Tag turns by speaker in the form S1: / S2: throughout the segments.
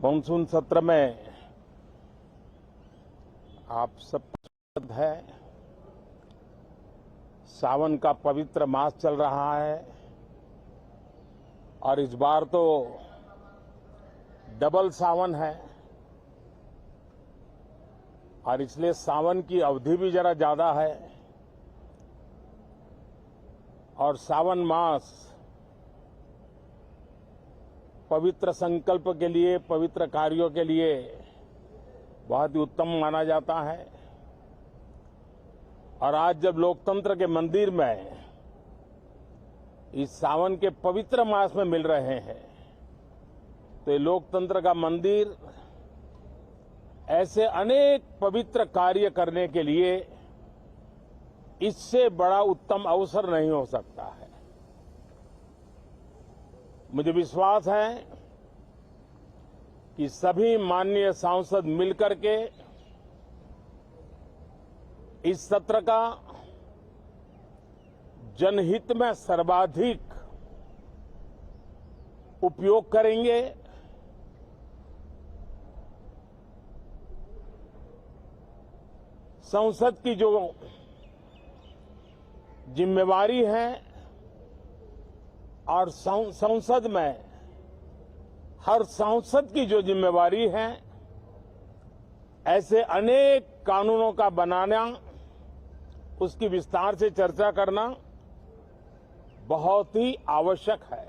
S1: Monsoon सत्र में आप सबका स्वागत है। सावन का पवित्र मास चल रहा है और इस बार तो डबल सावन है और इसलिए सावन की अवधि भी जरा ज्यादा है और सावन मास पवित्र संकल्प के लिए, पवित्र कार्यों के लिए बहुत ही उत्तम माना जाता है। और आज जब लोकतंत्र के मंदिर में इस सावन के पवित्र मास में मिल रहे हैं तो ये लोकतंत्र का मंदिर ऐसे अनेक पवित्र कार्य करने के लिए इससे बड़ा उत्तम अवसर नहीं हो सकता है। मुझे विश्वास है कि सभी माननीय सांसद मिलकर के इस सत्र का जनहित में सर्वाधिक उपयोग करेंगे। संसद की जो जिम्मेवारी है और संसद में हर सांसद की जो जिम्मेवारी है, ऐसे अनेक कानूनों का बनाना, उसकी विस्तार से चर्चा करना बहुत ही आवश्यक है।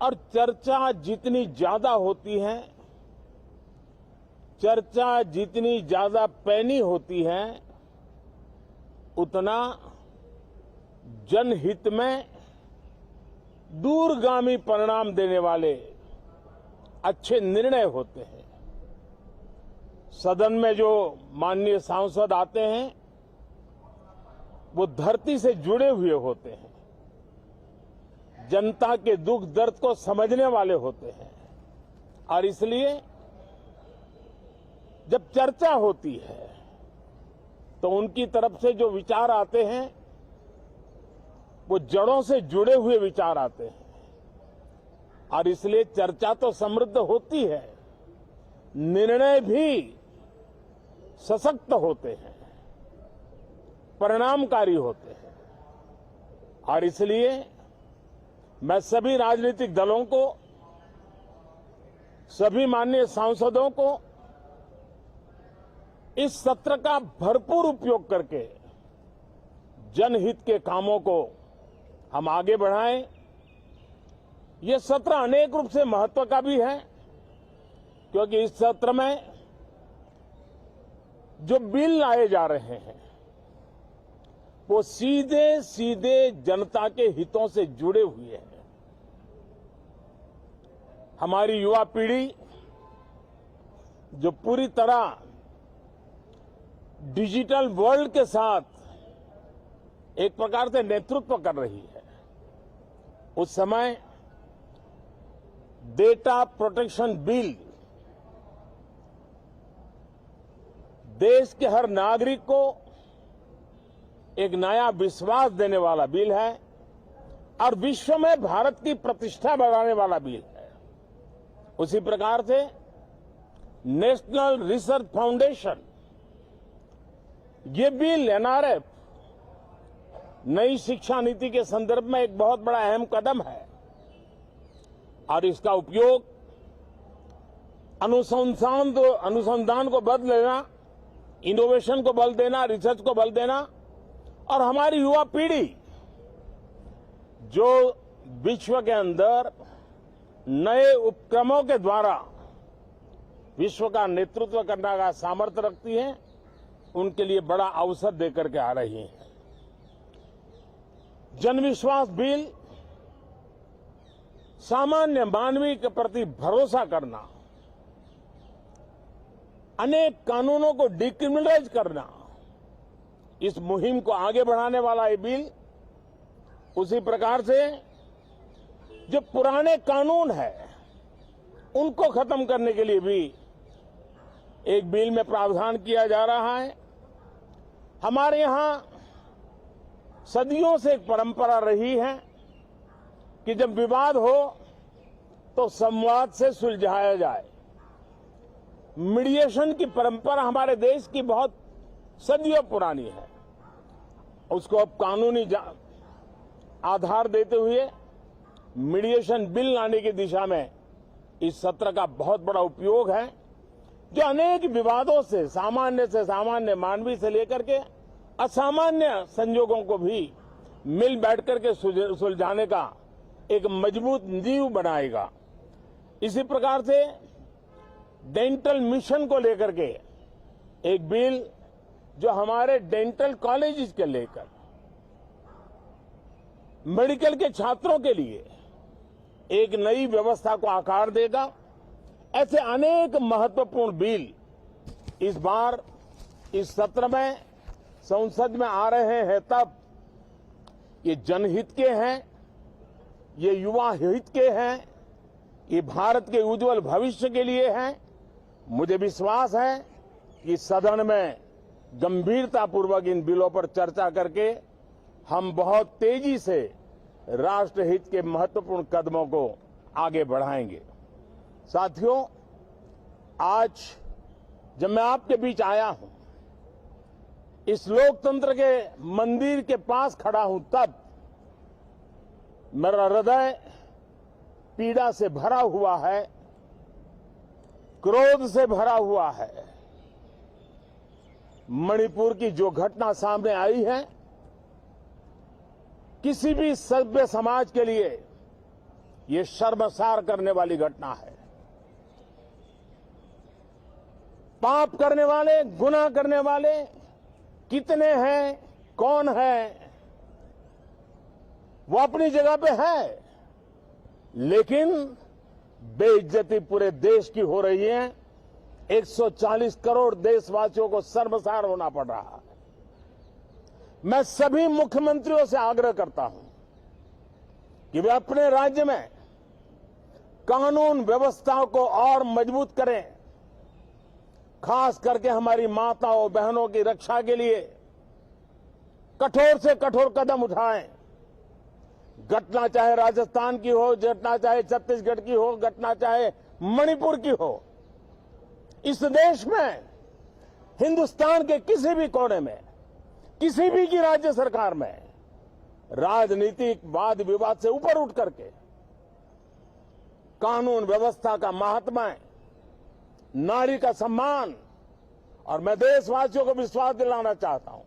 S1: और चर्चा जितनी ज्यादा होती है, चर्चा जितनी ज्यादा पैनी होती है, उतना जनहित में दूरगामी परिणाम देने वाले अच्छे निर्णय होते हैं। सदन में जो माननीय सांसद आते हैं वो धरती से जुड़े हुए होते हैं, जनता के दुख दर्द को समझने वाले होते हैं और इसलिए जब चर्चा होती है तो उनकी तरफ से जो विचार आते हैं वो जड़ों से जुड़े हुए विचार आते हैं और इसलिए चर्चा तो समृद्ध होती है, निर्णय भी सशक्त होते हैं, परिणामकारी होते हैं। और इसलिए मैं सभी राजनीतिक दलों को, सभी माननीय सांसदों को इस सत्र का भरपूर उपयोग करके जनहित के कामों को हम आगे बढ़ाएं। ये सत्र अनेक रूप से महत्व का भी है क्योंकि इस सत्र में जो बिल लाए जा रहे हैं वो सीधे सीधे जनता के हितों से जुड़े हुए हैं। हमारी युवा पीढ़ी जो पूरी तरह डिजिटल वर्ल्ड के साथ एक प्रकार से नेतृत्व कर रही है, उस समय डेटा प्रोटेक्शन बिल देश के हर नागरिक को एक नया विश्वास देने वाला बिल है और विश्व में भारत की प्रतिष्ठा बढ़ाने वाला बिल है। उसी प्रकार से नेशनल रिसर्च फाउंडेशन, ये बिल एनआरएफ नई शिक्षा नीति के संदर्भ में एक बहुत बड़ा अहम कदम है और इसका उपयोग अनुसंधान को बल देना, इनोवेशन को बल देना, रिसर्च को बल देना और हमारी युवा पीढ़ी जो विश्व के अंदर नए उपक्रमों के द्वारा विश्व का नेतृत्व करने का सामर्थ्य रखती है, उनके लिए बड़ा अवसर देकर के आ रही है। जनविश्वास बिल सामान्य मानवीय के प्रति भरोसा करना, अनेक कानूनों को डिक्रिमिनलाइज करना, इस मुहिम को आगे बढ़ाने वाला ये बिल, उसी प्रकार से जो पुराने कानून है उनको खत्म करने के लिए भी एक बिल में प्रावधान किया जा रहा है। हमारे यहां सदियों से एक परंपरा रही है कि जब विवाद हो तो संवाद से सुलझाया जाए। मीडिएशन की परंपरा हमारे देश की बहुत सदियों पुरानी है। उसको अब कानूनी आधार देते हुए मीडिएशन बिल लाने की दिशा में इस सत्र का बहुत बड़ा उपयोग है, जो अनेक विवादों से सामान्य मानवीय से लेकर के असामान्य संजोगों को भी मिल बैठकर के सुलझाने का एक मजबूत नींव बनाएगा। इसी प्रकार से डेंटल मिशन को लेकर के एक बिल जो हमारे डेंटल कॉलेजेस के लेकर मेडिकल के छात्रों के लिए एक नई व्यवस्था को आकार देगा। ऐसे अनेक महत्वपूर्ण बिल इस बार इस सत्र में संसद में आ रहे हैं। तब ये जनहित के हैं, ये युवा हित के हैं, ये भारत के उज्जवल भविष्य के लिए हैं। मुझे विश्वास है कि सदन में गंभीरतापूर्वक इन बिलों पर चर्चा करके हम बहुत तेजी से राष्ट्रहित के महत्वपूर्ण कदमों को आगे बढ़ाएंगे। साथियों, आज जब मैं आपके बीच आया हूं, इस लोकतंत्र के मंदिर के पास खड़ा हूं, तब मेरा हृदय पीड़ा से भरा हुआ है, क्रोध से भरा हुआ है। मणिपुर की जो घटना सामने आई है, किसी भी सभ्य समाज के लिए ये शर्मसार करने वाली घटना है। पाप करने वाले, गुनाह करने वाले कितने हैं, कौन है, वो अपनी जगह पे है, लेकिन बेइज्जती पूरे देश की हो रही है। 140 करोड़ देशवासियों को शर्मसार होना पड़ रहा है। मैं सभी मुख्यमंत्रियों से आग्रह करता हूं कि वे अपने राज्य में कानून व्यवस्था को और मजबूत करें, खास करके हमारी माताओं बहनों की रक्षा के लिए कठोर से कठोर कदम उठाएं। घटना चाहे राजस्थान की हो, घटना चाहे छत्तीसगढ़ की हो, घटना चाहे मणिपुर की हो, इस देश में, हिंदुस्तान के किसी भी कोने में, किसी भी की राज्य सरकार में राजनीतिक वाद विवाद से ऊपर उठ करके कानून व्यवस्था का महात्म्य, नारी का सम्मान, और मैं देशवासियों को विश्वास दिलाना चाहता हूं,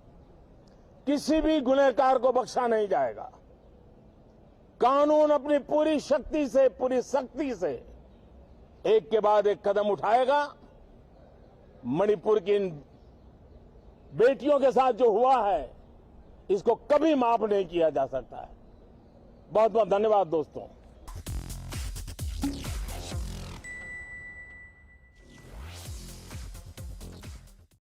S1: किसी भी गुनहगार को बख्शा नहीं जाएगा। कानून अपनी पूरी शक्ति से, पूरी सख्ती से एक के बाद एक कदम उठाएगा। मणिपुर की इन बेटियों के साथ जो हुआ है, इसको कभी माफ नहीं किया जा सकता है। बहुत बहुत धन्यवाद दोस्तों।